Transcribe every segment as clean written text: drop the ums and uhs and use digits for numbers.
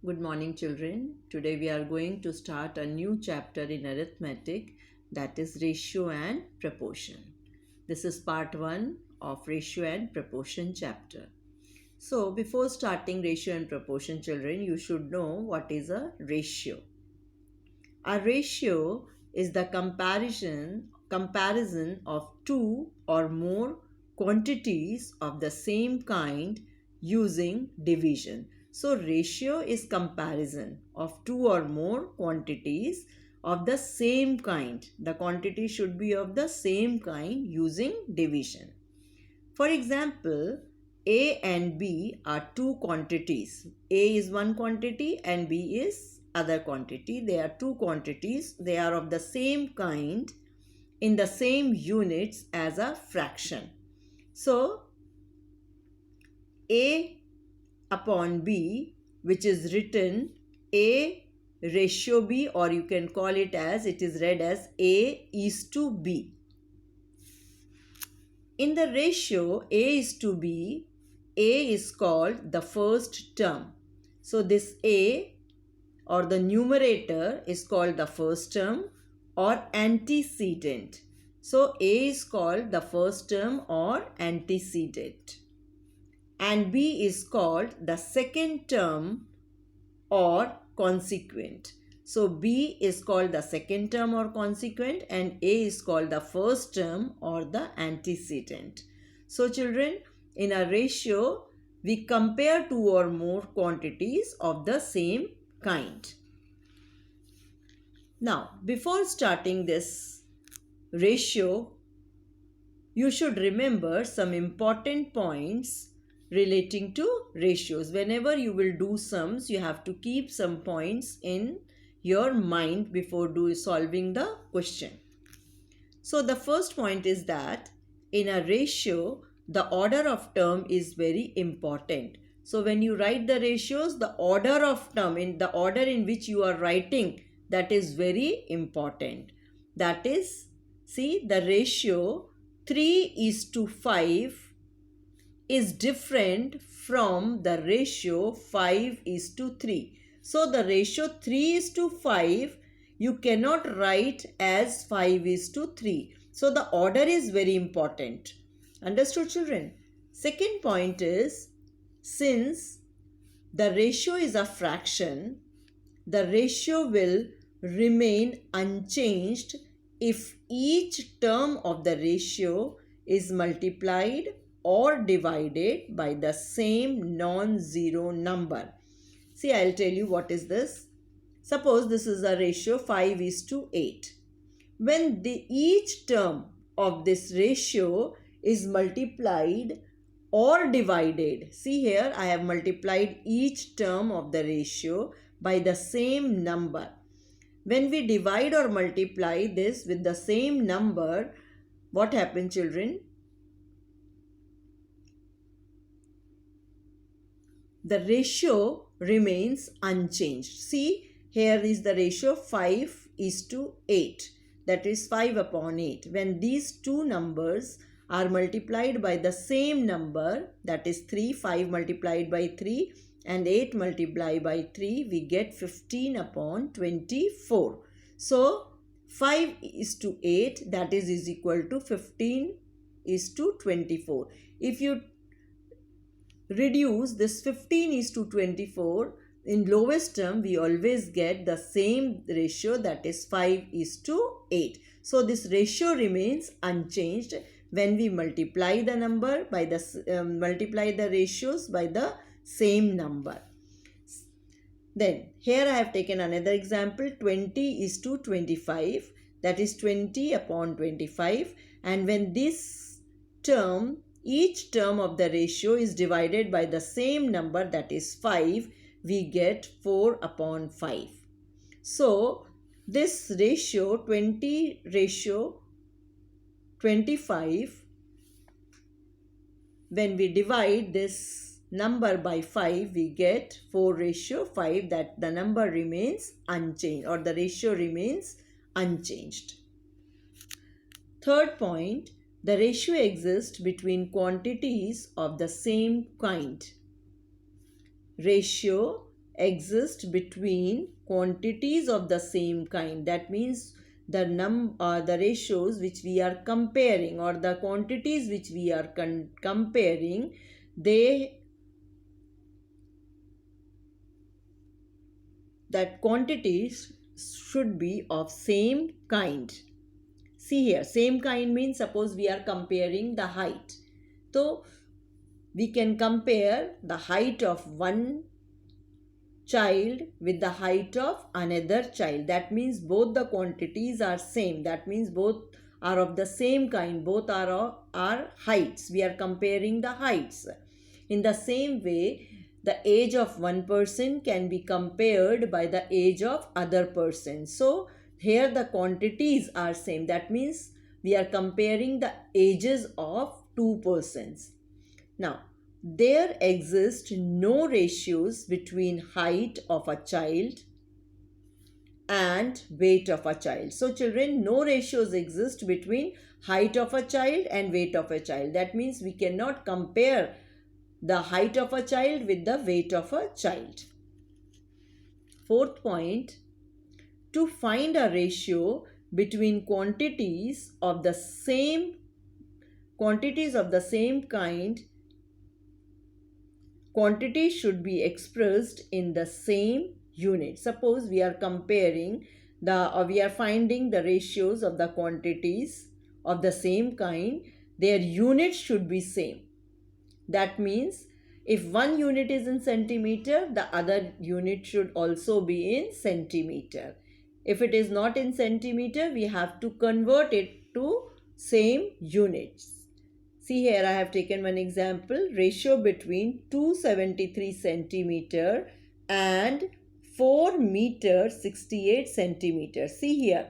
Good morning, children. Today we are going to start a new chapter in arithmetic, that is ratio and proportion. This is part 1 of ratio and proportion chapter. So before starting ratio and proportion, children, you should know what is a ratio. A ratio is the comparison of two or more quantities of the same kind using division. So ratio is comparison of two or more quantities of the same kind. The quantity should be of the same kind using division. For example, A and B are two quantities. A is one quantity and B is other quantity. They are two quantities. They are of the same kind in the same units as a fraction. So, A upon B, which is written A ratio B, or you can call it as, it is read as A is to B. In the ratio A is to B, A is called the first term. So this A or the numerator is called the first term or antecedent. So A is called the first term or antecedent. And B is called the second term or consequent. So B is called the second term or consequent and A is called the first term or the antecedent. So children, in a ratio, we compare two or more quantities of the same kind. Now, before starting this ratio, you should remember some important points relating to ratios. Whenever you will do sums, you have to keep some points in your mind before solving the question. So the first point is that in a ratio, the order of term is very important. So when you write the ratios, the order of term, in the order in which you are writing, that is very important. That is, see, the ratio 3:5 is different from the ratio 5:3. So the ratio 3:5 you cannot write as 5:3. So the order is very important. Understood, children? Second point is, since the ratio is a fraction, the ratio will remain unchanged if each term of the ratio is multiplied or divided by the same non-zero number. See, I'll tell you what is this. Suppose this is a ratio 5:8. When each term of this ratio is multiplied or divided, see here I have multiplied each term of the ratio by the same number. When we divide or multiply this with the same number, what happens, children? The ratio remains unchanged. See, here is the ratio 5:8. That is 5/8. When these two numbers are multiplied by the same number, that is 3, 5 multiplied by 3 and 8 multiplied by 3, we get 15/24. So 5:8, that is equal to 15:24. If you reduce this 15:24, in lowest term we always get the same ratio, that is 5:8. So this ratio remains unchanged when we multiply the number by the multiply the ratios by the same number. Then here I have taken another example, 20:25, that is 20/25, and when this term, each term of the ratio is divided by the same number, that is 5, we get 4/5. So this ratio 20:25, when we divide this number by 5, we get 4/5, that the number remains unchanged or the ratio remains unchanged. Third point, the ratio exists between quantities of the same kind. Ratio exist between quantities of the same kind. That means the ratios which we are comparing, or the quantities which we are comparing, that quantities should be of same kind. See here, same kind means suppose we are comparing the height. So we can compare the height of one child with the height of another child. That means both the quantities are same. That means both are of the same kind. Both are heights. We are comparing the heights. In the same way, the age of one person can be compared by the age of other person. So here the quantities are same. That means we are comparing the ages of two persons. Now, there exist no ratios between height of a child and weight of a child. So children, no ratios exist between height of a child and weight of a child. That means we cannot compare the height of a child with the weight of a child. Fourth point, to find a ratio between quantities of the same kind, quantities should be expressed in the same unit. Suppose we are comparing we are finding the ratios of the quantities of the same kind, their units should be same. That means if one unit is in centimeter, the other unit should also be in centimeter. If it is not in centimeter, we have to convert it to same units. See here, I have taken one example. Ratio between 273 centimeter and 4 meter 68 centimeter. See here,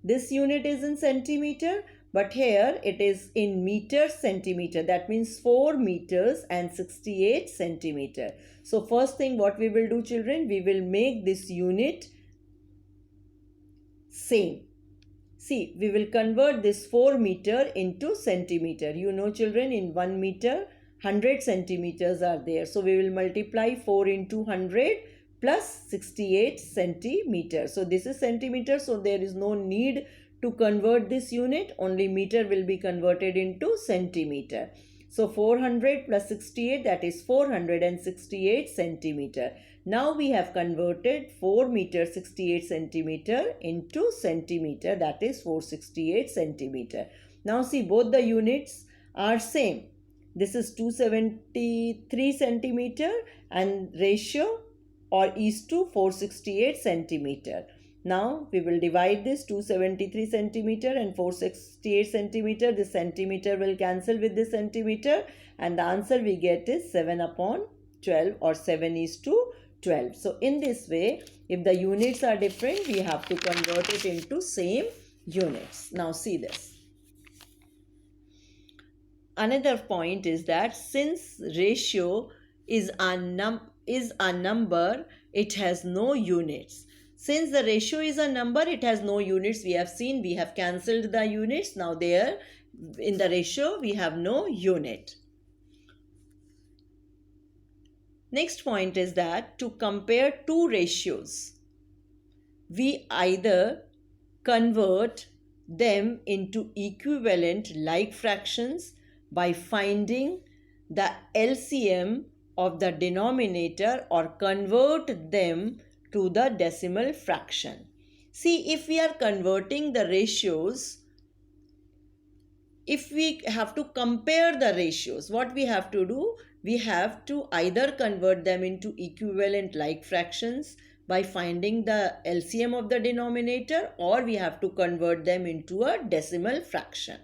this unit is in centimeter, but here it is in meter centimeter. That means 4 meters and 68 centimeter. So first thing what we will do, children, we will make this unit same. See, we will convert this 4 meter into centimeter. You know children, in 1 meter, 100 centimeters are there. So we will multiply 4 into 100 plus 68 centimeters. So this is centimeter. So there is no need to convert this unit. Only meter will be converted into centimeter. So 400 plus 68, that is 468 centimeter. Now we have converted 4 meter 68 centimeter into centimeter, that is 468 centimeter. Now see, both the units are same. This is 273 centimeter and ratio is to 468 centimeter. Now we will divide this 273 centimeter and 468 centimeter. This centimeter will cancel with this centimeter and the answer we get is 7 upon 12 or 7 is to 12. So in this way, if the units are different, we have to convert it into same units. Now see this. Another point is that since ratio is a number, it has no units. Since the ratio is a number, it has no units. We have seen, we have cancelled the units. Now there in the ratio, we have no unit. Next point is that to compare two ratios, we either convert them into equivalent like fractions by finding the LCM of the denominator or convert them to the decimal fraction. See, if we are converting the ratios, if we have to compare the ratios, what we have to do? We have to either convert them into equivalent like fractions by finding the LCM of the denominator, or we have to convert them into a decimal fraction.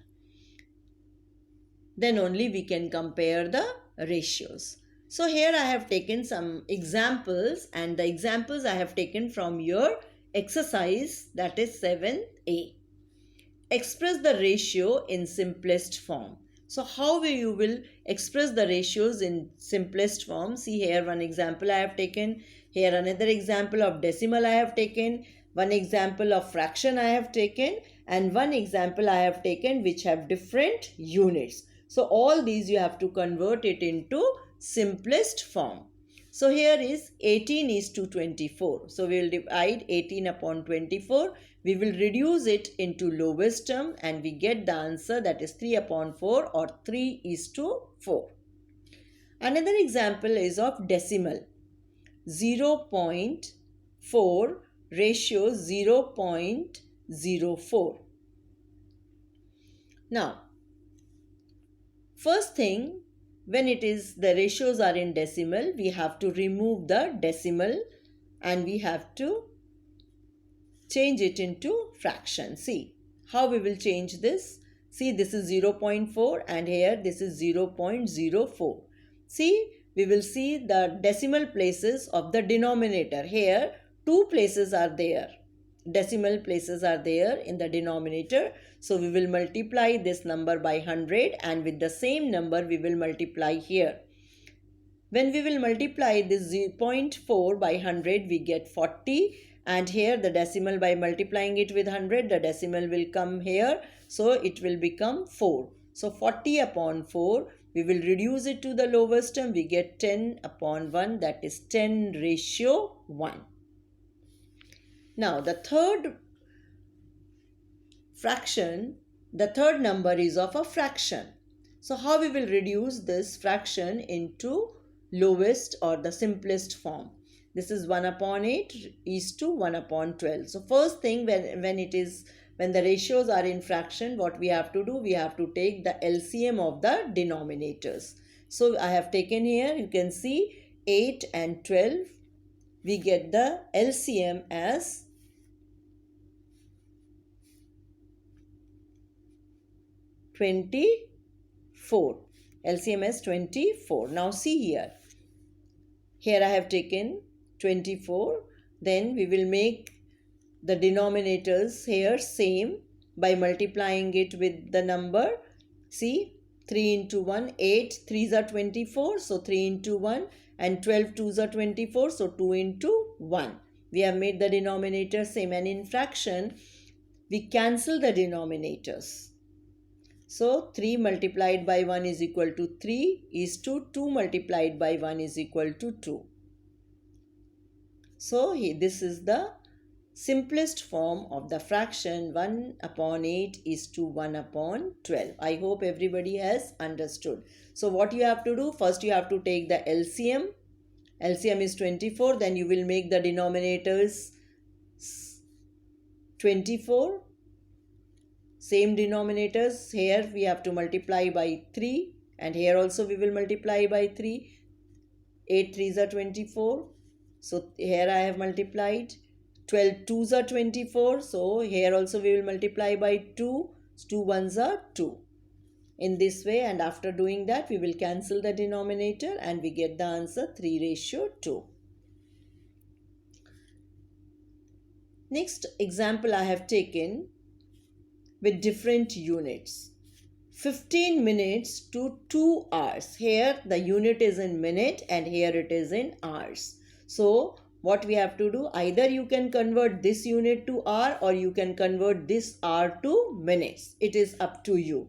Then only we can compare the ratios. So here I have taken some examples, and the examples I have taken from your exercise, that is 7a. Express the ratio in simplest form. So how you will express the ratios in simplest form? See here, one example I have taken. Here another example of decimal I have taken. One example of fraction I have taken. And one example I have taken which have different units. So all these you have to convert it into simplest form. So here is 18 is to 24. So we will divide 18 upon 24. We will reduce it into lowest term and we get the answer, that is 3 upon 4, or 3 is to 4. Another example is of decimal. 0.4 ratio 0.04. Now, first thing, when it is the ratios are in decimal, we have to remove the decimal and we have to change it into fraction. See how we will change this. See, this is 0.4 and here this is 0.04. See, we will see the decimal places of the denominator. Here two places are there. Decimal places are there in the denominator. So we will multiply this number by 100 and with the same number we will multiply here. When we will multiply this 0.4 by 100, we get 40, and here the decimal, by multiplying it with 100, the decimal will come here, so it will become 4. So 40 upon 4, we will reduce it to the lowest term, we get 10 upon 1, that is 10 ratio 1. Now the third fraction, the third number is of a fraction. So how we will reduce this fraction into lowest or the simplest form? This is 1 upon 8 is to 1 upon 12. So first thing, when the ratios are in fraction, what we have to do? We have to take the LCM of the denominators. So I have taken here, you can see 8 and 12. We get the LCM as 24. LCM as 24. Now see here. Here I have taken 24. Then we will make the denominators here same by multiplying it with the number. See, 3 into 1, 8, 3s are 24. So 3 into 1 and 12 2s are 24. So 2 into 1. We have made the denominator same, and in fraction we cancel the denominators. So 3 multiplied by 1 is equal to 3 is to 2 multiplied by 1 is equal to 2. So this is the simplest form of the fraction 1 upon 8 is to 1 upon 12. I hope everybody has understood. So what you have to do? First you have to take the LCM. LCM is 24. Then you will make the denominators 24. Same denominators. Here we have to multiply by 3 and here also we will multiply by 3. 8 3s are 24. So here I have multiplied. 12 2s are 24. So here also we will multiply by 2. 2 1s are 2. In this way, and after doing that we will cancel the denominator and we get the answer 3 ratio 2. Next example I have taken with different units. 15 minutes to 2 hours. Here the unit is in minute and here it is in hours. So what we have to do? Either you can convert this unit to hour or you can convert this hour to minutes. It is up to you.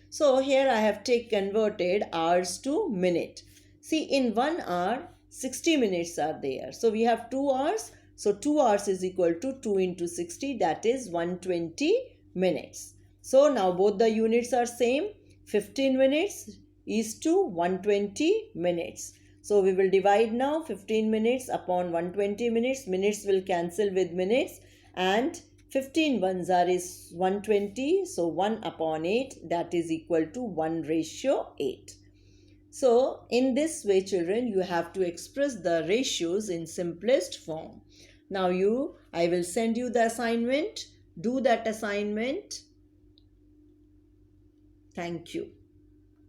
So here I have converted hours to minute. See, in 1 hour 60 minutes are there. So we have 2 hours. So 2 hours is equal to 2 into 60, that is 120 minutes. So now both the units are same. 15 minutes is to 120 minutes. So we will divide now 15 minutes upon 120 minutes. Minutes will cancel with minutes and 15 ones are is 120. So 1 upon 8, that is equal to 1 ratio 8. So in this way, children, you have to express the ratios in simplest form. Now I will send you the assignment. Do that assignment. Thank you.